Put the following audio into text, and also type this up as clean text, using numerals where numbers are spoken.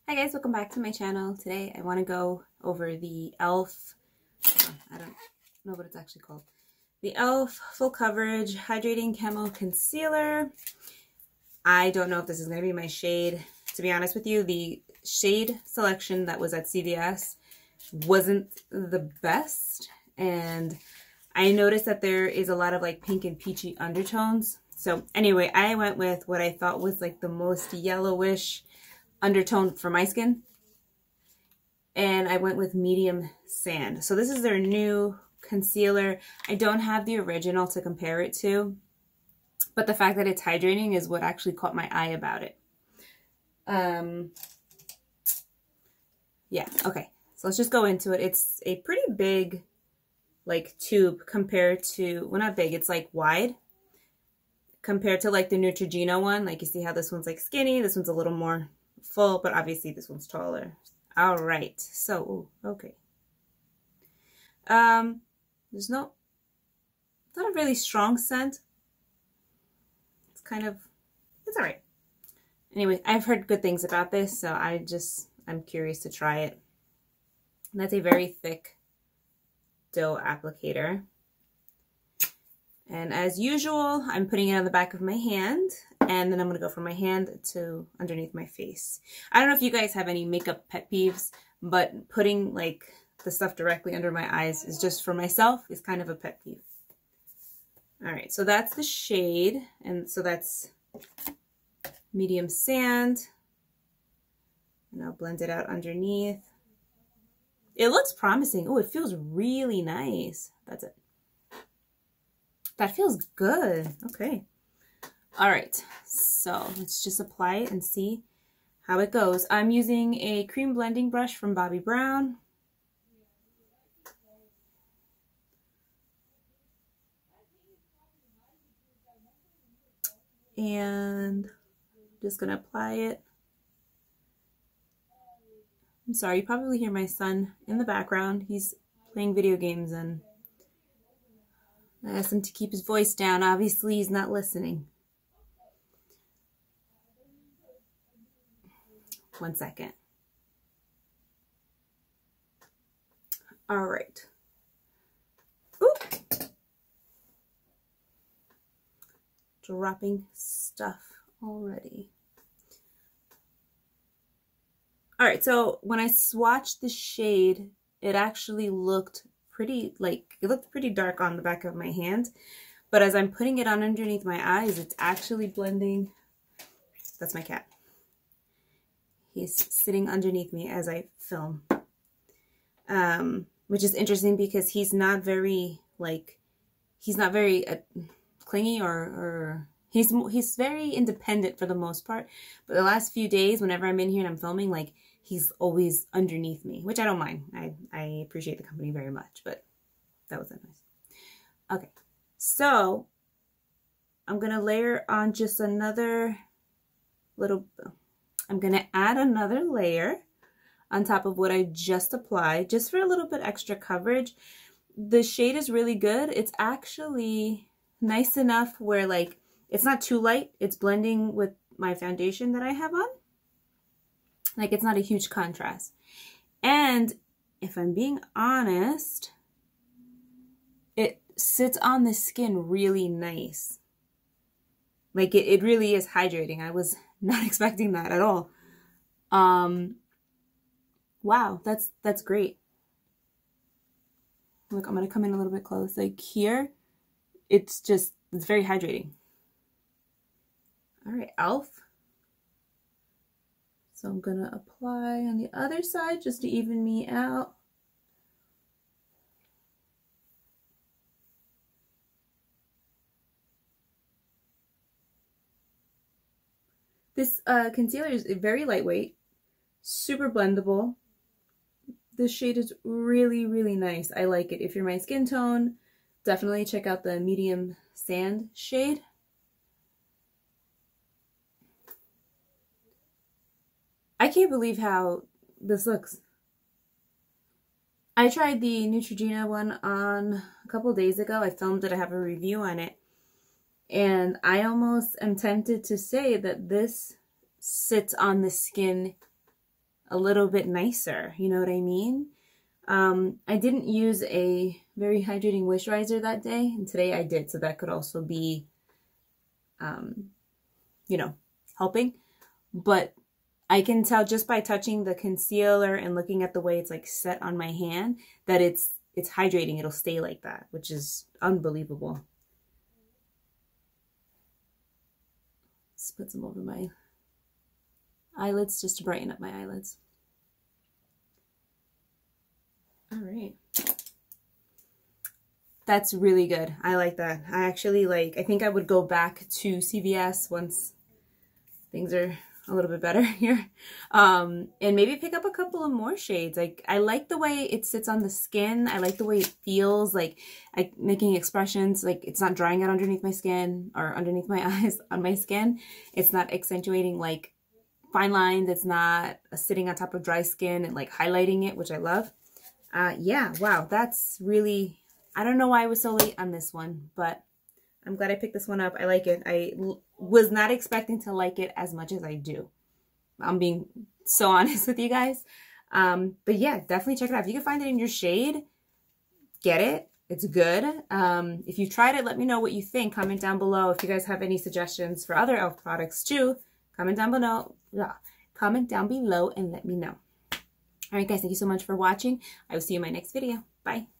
Hi guys, welcome back to my channel. Today I want to go over the e.l.f. I don't know what it's actually called. The e.l.f. Full Coverage Hydrating Camo Concealer. I don't know if this is going to be my shade. To be honest with you, the shade selection that was at CVS wasn't the best. And I noticed that there is a lot of like pink and peachy undertones. So anyway, I went with what I thought was like the most yellowish undertone for my skin, and I went with medium sand. So this is their new concealer. I don't have the original to compare it to, but the fact that it's hydrating is what actually caught my eye about it. Yeah, okay, so let's just go into it. It's a pretty big like tube compared to, well, not big, it's like wide compared to like the Neutrogena one. Like you see how this one's like skinny, this one's a little more full, but obviously this one's taller. All right, so okay. There's not a really strong scent. It's kind of, it's all right. Anyway, I've heard good things about this, so I'm curious to try it. And that's a very thick dough applicator. And as usual, I'm putting it on the back of my hand, and then I'm going to go from my hand to underneath my face. I don't know if you guys have any makeup pet peeves, but putting like the stuff directly under my eyes is just for myself is kind of a pet peeve. All right, so that's the shade, and so that's medium sand. And I'll blend it out underneath. It looks promising. Oh, it feels really nice. That's it. That feels good. Okay. All right. So let's just apply it and see how it goes. I'm using a cream blending brush from Bobbi Brown. And just going to apply it. I'm sorry, you probably hear my son in the background. He's playing video games, and I asked him to keep his voice down. Obviously, he's not listening. 1 second. All right. Oop. Dropping stuff already. All right, so when I swatched the shade, it actually looked pretty, like, it looked pretty dark on the back of my hand. But as I'm putting it on underneath my eyes, it's actually blending. That's my cat. He's sitting underneath me as I film. Which is interesting because he's not very, like, he's not very clingy or he's very independent for the most part. But the last few days, whenever I'm in here and I'm filming, like, he's always underneath me, which I don't mind. I appreciate the company very much, but that was nice. Okay, so I'm going to layer on just another little, I'm going to add another layer on top of what I just applied, just for a little bit extra coverage. The shade is really good. It's actually nice enough where, like, it's not too light. It's blending with my foundation that I have on. Like, it's not a huge contrast. And if I'm being honest, it sits on the skin really nice. Like, it really is hydrating. I was not expecting that at all. Wow, that's great. Look, I'm going to come in a little bit close. Like here, it's very hydrating. All right, e.l.f. So I'm going to apply on the other side just to even me out. This concealer is very lightweight, super blendable. This shade is really, really nice. I like it. If you're my skin tone, definitely check out the medium sand shade. I can't believe how this looks. I tried the Neutrogena one on a couple days ago. I filmed it. I have a review on it. And I almost am tempted to say that this sits on the skin a little bit nicer. You know what I mean? I didn't use a very hydrating moisturizer that day, and today I did, so that could also be, you know, helping. But I can tell just by touching the concealer and looking at the way it's like set on my hand that it's hydrating. It'll stay like that, which is unbelievable. Let's put some over my eyelids just to brighten up my eyelids. All right. That's really good. I like that. I actually I think I would go back to CVS once things are a little bit better here. And maybe pick up a couple of more shades. I like the way it sits on the skin. I like the way it feels, like making expressions, like it's not drying out underneath my skin or underneath my eyes on my skin. It's not accentuating like fine lines. It's not sitting on top of dry skin and like highlighting it, which I love. Yeah, wow, that's really, I don't know why I was so late on this one, but I'm glad I picked this one up. I like it. I was not expecting to like it as much as I do. I'm being so honest with you guys. But yeah, definitely check it out. If you can find it in your shade, get it. It's good. If you've tried it, let me know what you think. Comment down below. If you guys have any suggestions for other e.l.f. products too, comment down below. Comment down below and let me know. All right, guys, thank you so much for watching. I will see you in my next video. Bye.